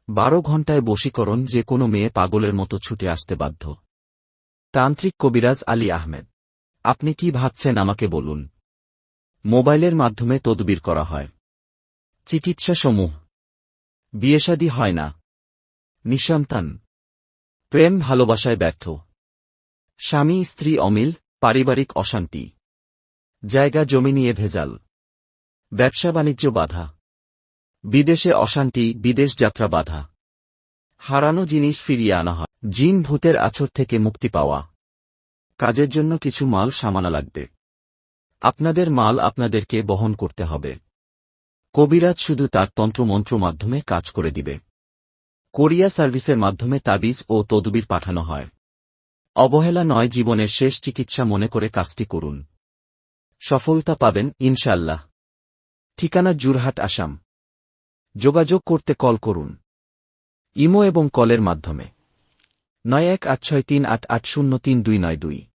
12 ঘণ্টায় বশীকরণ, যে কোনো মেয়ে পাগলের মতো ছুটে আসতে বাধ্য। তান্ত্রিক কবিরাজ আলী আহমেদ। আপনি কি ভাবছেন আমাকে বলুন। মোবাইলের মাধ্যমে তদবির করা হয়। চিকিৎসা সমূহ: বিয়েশাদী হয় না, নিঃসন্তান, প্রেম ভালোবাসায় ব্যর্থ, স্বামী স্ত্রী অমিল, পারিবারিক অশান্তি, জায়গা জমি নিয়ে ভেজাল, ব্যবসা বাণিজ্য বাধা, বিদেশে অশান্তি, বিদেশ যাত্রা বাধা, হারানো জিনিস ফিরিয়ে আনা হয়, জিন ভূতের আছর থেকে মুক্তি পাওয়া। কাজের জন্য কিছু মাল সামানা লাগবে। আপনাদের মাল আপনাদেরকে বহন করতে হবে। কবিরাজ শুধু তার তন্ত্রমন্ত্র মাধ্যমে কাজ করে দিবে। কোরিয়া সার্ভিসের মাধ্যমে তাবিজ ও তদবির পাঠানো হয়। অবহেলা নয়, জীবনের শেষ চিকিৎসা মনে করে কাজটি করুন। সফলতা পাবেন ইনশাআল্লাহ। ঠিকানা: জুরহাট, আসাম। যোগাযোগ করতে কল করুন। ইমো এবং কলের মাধ্যমে 918638803292।